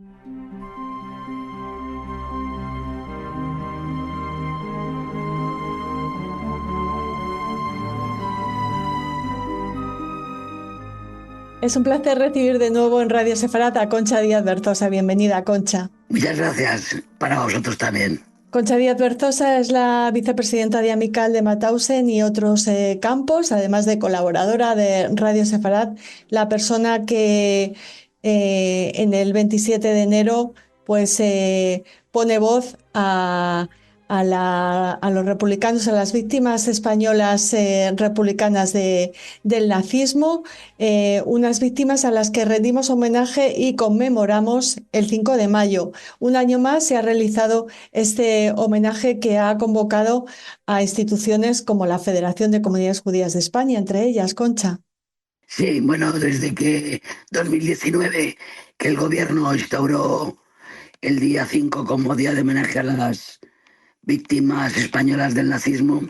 Es un placer recibir de nuevo en Radio Sefarat a Concha Díaz Berzosa. Bienvenida, Concha. Muchas gracias para vosotros también. Concha Díaz Berzosa es la vicepresidenta de Amical de Mauthausen y otros campos, además de colaboradora de Radio Sefarat, la persona que en el 27 de enero pues pone voz a los republicanos, a las víctimas españolas republicanas del nazismo, unas víctimas a las que rendimos homenaje y conmemoramos el 5 de mayo. Un año más se ha realizado este homenaje que ha convocado a instituciones como la Federación de Comunidades Judías de España, entre ellas, Concha. Sí, bueno, desde que 2019 que el gobierno instauró el día 5 como día de homenaje a las víctimas españolas del nazismo,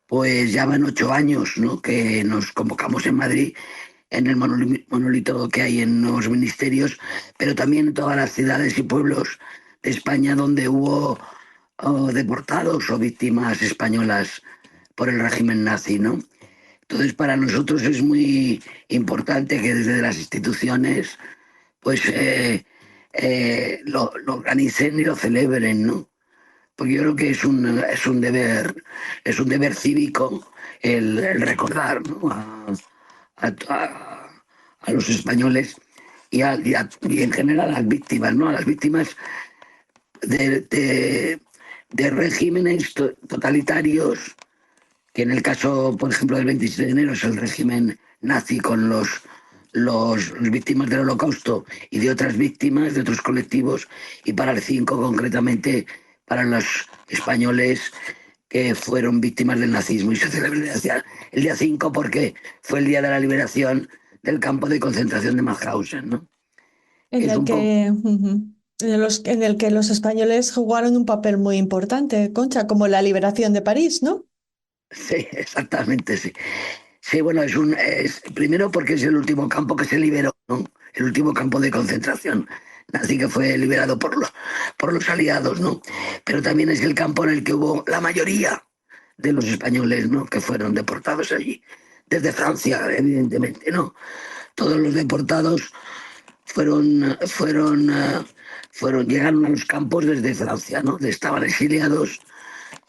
pues ya van 8 años, ¿no? Que nos convocamos en Madrid en el monolito que hay en Nuevos Ministerios, pero también en todas las ciudades y pueblos de España donde hubo deportados o víctimas españolas por el régimen nazi, ¿no? Entonces, para nosotros es muy importante que desde las instituciones pues lo organicen y lo celebren, ¿no? Porque yo creo que es un deber cívico el recordar, ¿no? A los españoles y en general a las víctimas, ¿no? A las víctimas de, de- de regímenes totalitarios, que en el caso, por ejemplo, del 27 de enero es el régimen nazi con los víctimas del Holocausto y de otras víctimas, de otros colectivos, y para el 5 concretamente para los españoles que fueron víctimas del nazismo. Y se celebra el día 5 porque fue el día de la liberación del campo de concentración de Mauthausen, ¿no? Que En es el un poco... que, en el que los españoles jugaron un papel muy importante, Concha, como la liberación de París, ¿no? Sí, exactamente, sí. Sí, bueno, primero porque es el último campo que se liberó, ¿no? El último campo de concentración. Así que fue liberado por los aliados, ¿no? Pero también es el campo en el que hubo la mayoría de los españoles, ¿no? Que fueron deportados allí. Desde Francia, evidentemente, ¿no? Todos los deportados llegaron a los campos desde Francia, ¿no? Estaban exiliados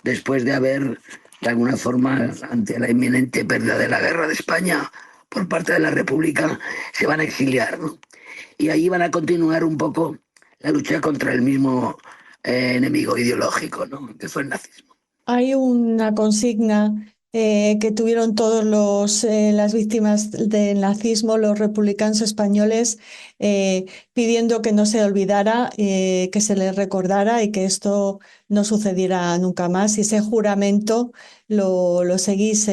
después de haber, de alguna forma, ante la inminente pérdida de la guerra de España por parte de la República, se van a exiliar, ¿no? Y ahí van a continuar un poco la lucha contra el mismo enemigo ideológico, ¿no? Que fue el nazismo. Hay una consigna que tuvieron las víctimas del nazismo, los republicanos españoles, pidiendo que no se olvidara, que se les recordara y que esto no sucediera nunca más. Y ese juramento lo seguís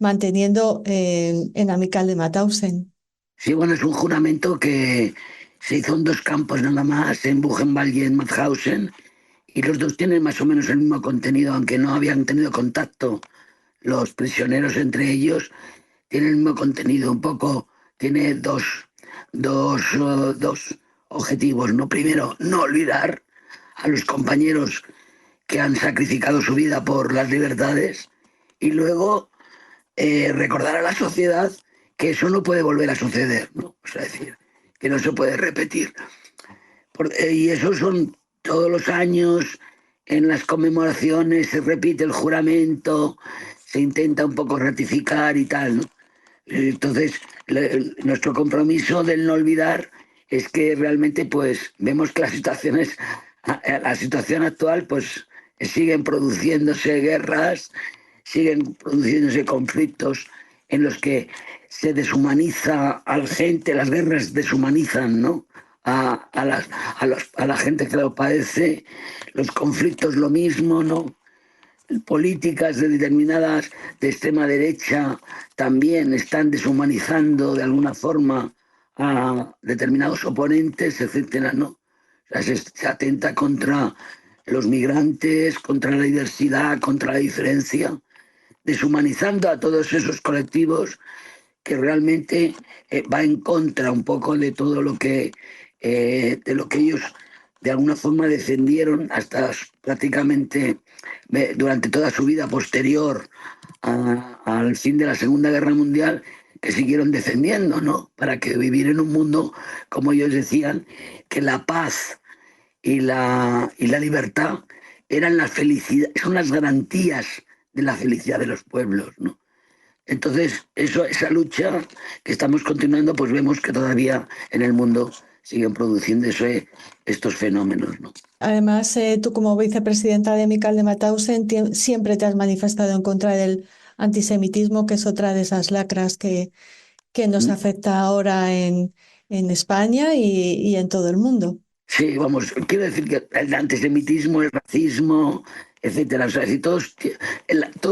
manteniendo en Amical de Mauthausen. Sí, bueno, es un juramento que se hizo en dos campos nada más, en Buchenwald y en Mauthausen, y los dos tienen más o menos el mismo contenido, aunque no habían tenido contacto los prisioneros entre ellos, tienen el mismo contenido, un poco, tiene dos objetivos, ¿no? Primero, no olvidar a los compañeros que han sacrificado su vida por las libertades, y luego recordar a la sociedad que eso no puede volver a suceder, ¿no? O sea, decir, que no se puede repetir. Y eso son todos los años, en las conmemoraciones se repite el juramento, se intenta un poco ratificar y tal, ¿no? Entonces, nuestro compromiso del no olvidar es que realmente pues vemos que la situación actual pues siguen produciéndose guerras, siguen produciéndose conflictos en los que se deshumaniza a la gente, las guerras deshumanizan, ¿no? A la gente que lo padece, los conflictos lo mismo, ¿no? Políticas determinadas de extrema derecha también están deshumanizando de alguna forma a determinados oponentes, etcétera, ¿no? O sea, se atenta contra los migrantes, contra la diversidad, contra la diferencia, deshumanizando a todos esos colectivos que realmente va en contra un poco de todo lo que de lo que ellos de alguna forma defendieron hasta prácticamente durante toda su vida posterior al fin de la Segunda Guerra Mundial, que siguieron defendiendo, ¿no? Para que vivir en un mundo, como ellos decían, que la paz y la libertad eran la felicidad, son las garantías de la felicidad de los pueblos, ¿no? Entonces, esa lucha que estamos continuando, pues vemos que todavía en el mundo siguen produciendo estos fenómenos, ¿no? Además, tú como vicepresidenta de Mical de Mauthausen siempre te has manifestado en contra del antisemitismo, que es otra de esas lacras que nos ¿Mm? afecta ahora en España y en todo el mundo. Sí, vamos, quiero decir que el antisemitismo, el racismo, etcétera, o sea, si todo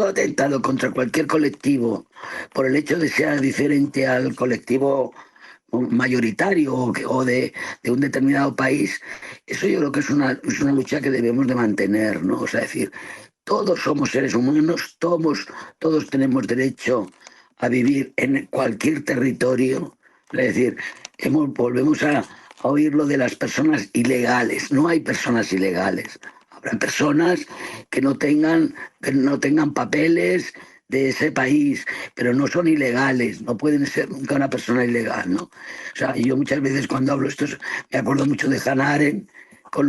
atentado contra cualquier colectivo por el hecho de ser diferente al colectivo mayoritario o de un determinado país, eso yo creo que es una lucha que debemos de mantener, ¿no? O sea, decir, todos somos seres humanos, todos tenemos derecho a vivir en cualquier territorio. Es decir, volvemos a oír lo de las personas ilegales. No hay personas ilegales. Habrá personas que no tengan papeles de ese país, pero no son ilegales, no pueden ser nunca una persona ilegal, ¿no? O sea, yo muchas veces cuando hablo esto me acuerdo mucho de Hannah Arendt con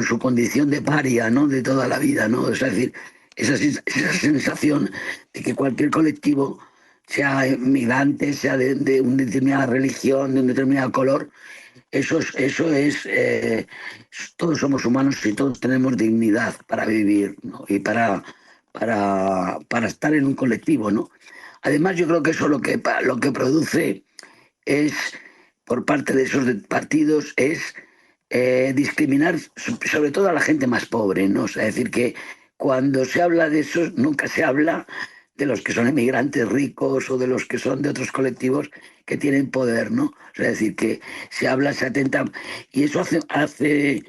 su condición de paria, ¿no? De toda la vida, ¿no? Es decir, esa sensación de que cualquier colectivo, sea migrante, sea de una determinada religión, de un determinado color, todos somos humanos y todos tenemos dignidad para vivir, ¿no? Y para estar en un colectivo, ¿no? Además, yo creo que eso lo que produce es, por parte de esos partidos, es discriminar sobre todo a la gente más pobre, ¿no? O sea, es decir, que cuando se habla de eso, nunca se habla de los que son emigrantes ricos o de los que son de otros colectivos que tienen poder, ¿no? O sea, es decir, que se atenta, y eso hace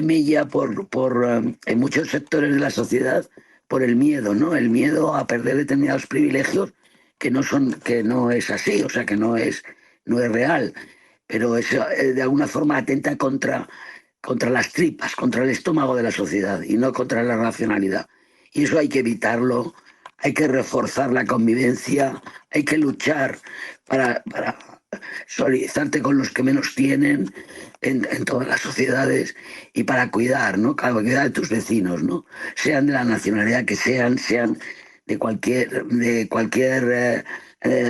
mella en muchos sectores de la sociedad por el miedo, ¿no? El miedo a perder determinados privilegios que no es así, o sea, que no es real, pero eso de alguna forma atenta contra las tripas, contra el estómago de la sociedad y no contra la racionalidad. Y eso hay que evitarlo, hay que reforzar la convivencia, hay que luchar para solidarizarte con los que menos tienen en todas las sociedades y para cuidar, ¿no? Claro, cuidar de tus vecinos, ¿no? Sean de la nacionalidad que sean de cualquier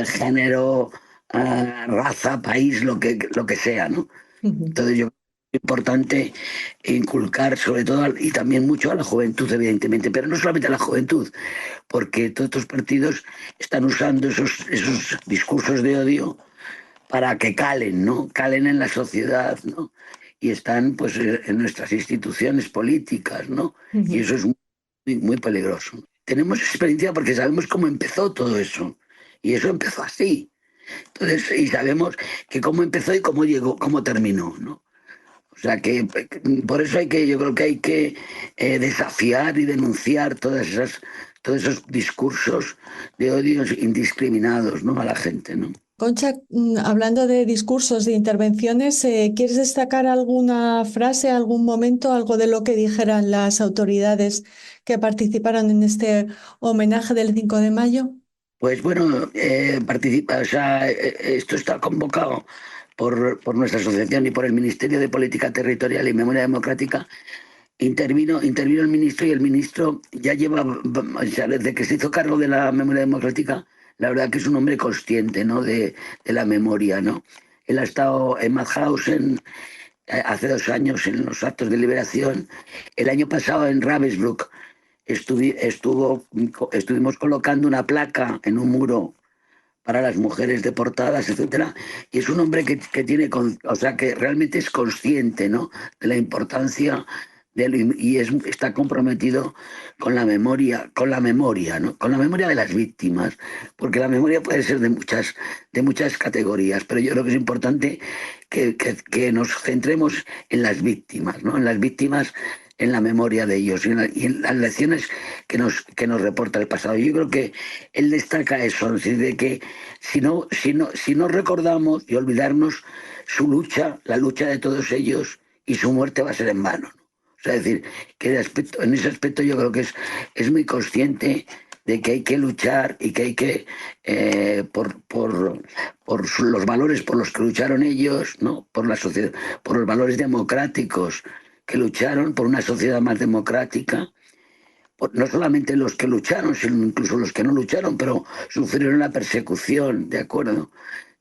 género, raza, país, lo que sea, ¿no? Ujú. Entonces yo creo que es importante inculcar sobre todo y también mucho a la juventud, evidentemente, pero no solamente a la juventud, porque todos estos partidos están usando esos discursos de odio para que calen, ¿no? Calen en la sociedad, ¿no? Y están pues en nuestras instituciones políticas, ¿no? Y Ujú. eso es muy peligroso. Tenemos experiencia porque sabemos cómo empezó todo eso. Y eso empezó así. Entonces, y sabemos que cómo empezó y cómo llegó, cómo terminó, ¿no? O sea que por eso yo creo que hay que desafiar y denunciar todos esos discursos de odios indiscriminados, ¿no? A la gente, ¿no? Concha, hablando de discursos, de intervenciones, ¿quieres destacar alguna frase, algún momento, algo de lo que dijeran las autoridades que participaron en este homenaje del 5 de mayo? Pues bueno, participa, o sea, esto está convocado por nuestra asociación y por el Ministerio de Política Territorial y Memoria Democrática. Intervino el ministro y el ministro ya lleva, o sea, desde que se hizo cargo de la memoria democrática, la verdad que es un hombre consciente, ¿no? de la memoria, ¿no? Él ha estado en Mauthausen hace 2 años en los actos de liberación. El año pasado en Ravensbrück estuvimos colocando una placa en un muro para las mujeres deportadas, etcétera, y es un hombre que o sea, que realmente es consciente, ¿no? De la importancia y está comprometido con la memoria, ¿no? Con la memoria de las víctimas, porque la memoria puede ser de muchas categorías, pero yo creo que es importante que nos centremos en las víctimas, ¿no? En las víctimas, en la memoria de ellos y en las lecciones que nos reporta el pasado. Yo creo que él destaca eso, es decir, de que si no recordamos y olvidarnos, su lucha, la lucha de todos ellos y su muerte va a ser en vano, ¿no? O sea, es decir, que en ese aspecto yo creo que es muy consciente de que hay que luchar y que hay que, los valores por los que lucharon ellos, ¿no? Por la sociedad, por los valores democráticos que lucharon por una sociedad más democrática, no solamente los que lucharon, sino incluso los que no lucharon, pero sufrieron la persecución, ¿de acuerdo?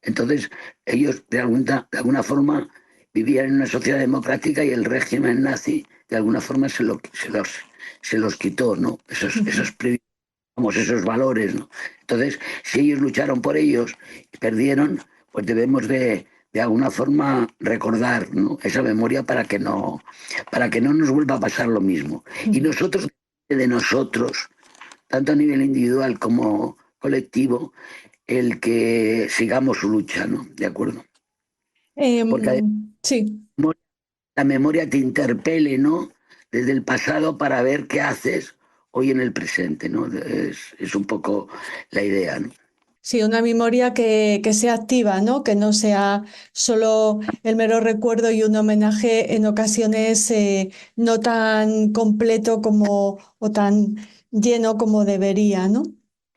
Entonces, ellos de alguna forma vivían en una sociedad democrática y el régimen nazi de alguna forma se los quitó, ¿no? Esos valores, ¿no? Entonces, si ellos lucharon por ellos y perdieron, pues debemos de alguna forma recordar, ¿no? Esa memoria para que no nos vuelva a pasar lo mismo. Y nosotros, de nosotros, tanto a nivel individual como colectivo, el que sigamos su lucha, ¿no? ¿De acuerdo? Porque Sí. la memoria te interpele, ¿no? Desde el pasado para ver qué haces hoy en el presente, ¿no? Es un poco la idea, ¿no? Sí, una memoria que sea activa, ¿no? Que no sea solo el mero recuerdo y un homenaje en ocasiones no tan completo como o tan lleno como debería, ¿no?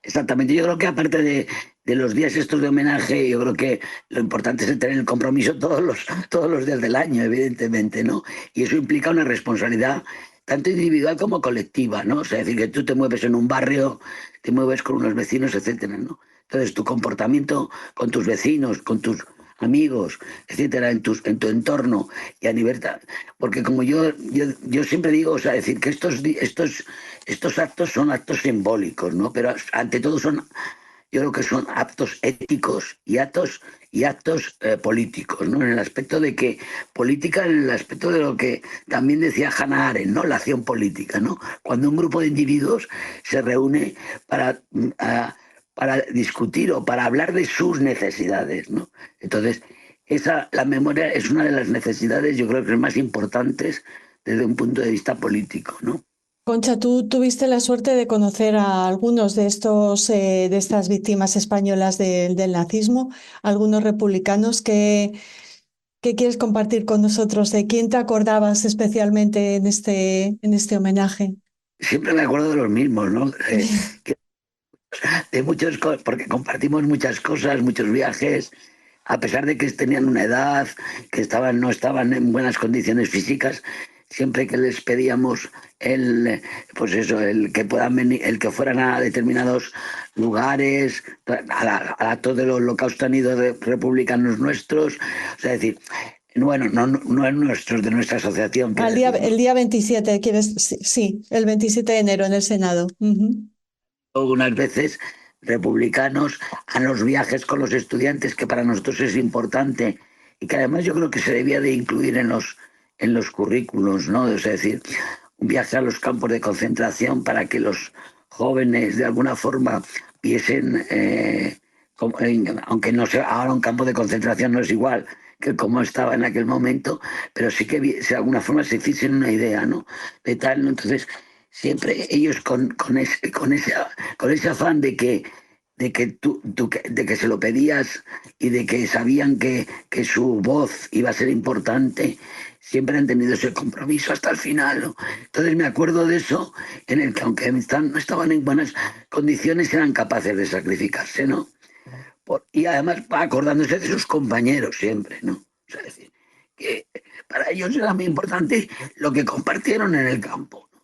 Exactamente, yo creo que aparte de los días estos de homenaje, yo creo que lo importante es tener el compromiso todos los días del año, evidentemente, ¿no? Y eso implica una responsabilidad tanto individual como colectiva, ¿no? O sea, es decir, que tú te mueves en un barrio, te mueves con unos vecinos, etcétera, ¿no? Entonces, tu comportamiento con tus vecinos, con tus amigos, etcétera, en tu entorno y a nivel... Porque como yo siempre digo, o sea, decir que estos actos son actos simbólicos, ¿no? Pero ante todo yo creo que son actos éticos y actos políticos, ¿no? En el aspecto de que política, en el aspecto de lo que también decía Hannah Arendt, ¿no? La acción política, ¿no? Cuando un grupo de individuos se reúne para, para discutir o para hablar de sus necesidades, ¿no? Entonces, la memoria es una de las necesidades, yo creo que más importantes desde un punto de vista político, ¿no? Concha, tú tuviste la suerte de conocer a algunos de de estas víctimas españolas del nazismo, algunos republicanos que quieres compartir con nosotros. ¿De quién te acordabas especialmente en este homenaje? Siempre me acuerdo de los mismos, ¿no? De muchas cosas, porque compartimos muchas cosas, muchos viajes, a pesar de que tenían una edad, que no estaban en buenas condiciones físicas, siempre que les pedíamos pues eso, el que puedan venir, el que fueran a determinados lugares, al acto del holocausto han ido de republicanos nuestros, o sea, es decir, bueno, no es nuestros, de nuestra asociación, quiero decir, ¿no? El día 27, ¿quieres? Sí, sí, el 27 de enero en el Senado. Ujú. Algunas veces republicanos a los viajes con los estudiantes, que para nosotros es importante y que además yo creo que se debía de incluir en los currículos, ¿no? Es decir, un viaje a los campos de concentración para que los jóvenes de alguna forma viesen, aunque no sea ahora un campo de concentración no es igual que como estaba en aquel momento, pero sí que de alguna forma se hiciesen una idea, ¿no? De tal, ¿no? Entonces, siempre ellos con ese afán de que de que se lo pedías y de que sabían que su voz iba a ser importante, siempre han tenido ese compromiso hasta el final, ¿no? Entonces me acuerdo de eso, en el que aunque no estaban en buenas condiciones, eran capaces de sacrificarse, ¿no? Y además acordándose de sus compañeros siempre, ¿no? O sea, es decir, que para ellos era muy importante lo que compartieron en el campo, ¿no?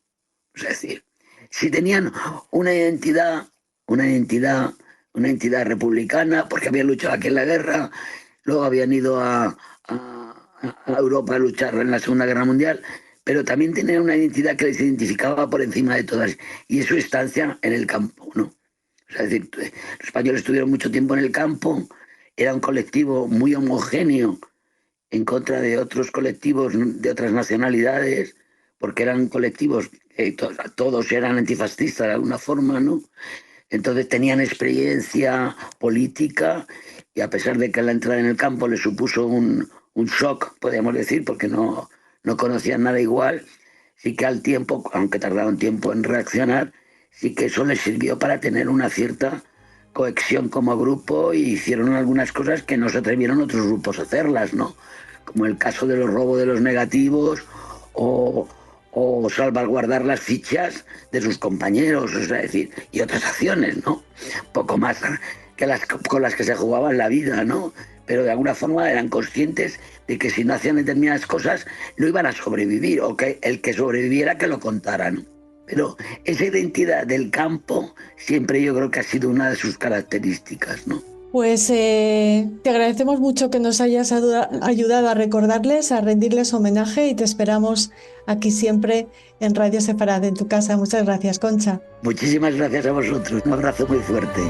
Es decir, si tenían una identidad, una identidad, una entidad republicana, porque habían luchado aquí en la guerra, luego habían ido a Europa a luchar en la Segunda Guerra Mundial, pero también tenían una identidad que les identificaba por encima de todas, y es su estancia en el campo, ¿no? O sea, es decir, los españoles estuvieron mucho tiempo en el campo, era un colectivo muy homogéneo en contra de otros colectivos de otras nacionalidades, porque eran colectivos, todos eran antifascistas de alguna forma, ¿no? Entonces tenían experiencia política y a pesar de que la entrada en el campo les supuso un shock, podríamos decir, porque no conocían nada igual, sí que al tiempo, aunque tardaron tiempo en reaccionar, sí que eso les sirvió para tener una cierta cohesión como grupo y hicieron algunas cosas que no se atrevieron otros grupos a hacerlas, ¿no? Como el caso de los robos de los negativos o, o salvaguardar las fichas de sus compañeros, o sea, decir, y otras acciones, ¿no? Poco más que las con las que se jugaban la vida, ¿no? Pero de alguna forma eran conscientes de que si no hacían determinadas cosas no iban a sobrevivir, o que el que sobreviviera que lo contaran. Pero esa identidad del campo siempre yo creo que ha sido una de sus características, ¿no? Pues te agradecemos mucho que nos hayas ayudado a recordarles, a rendirles homenaje y te esperamos aquí siempre en Radio Sefarad, en tu casa. Muchas gracias, Concha. Muchísimas gracias a vosotros. Un abrazo muy fuerte.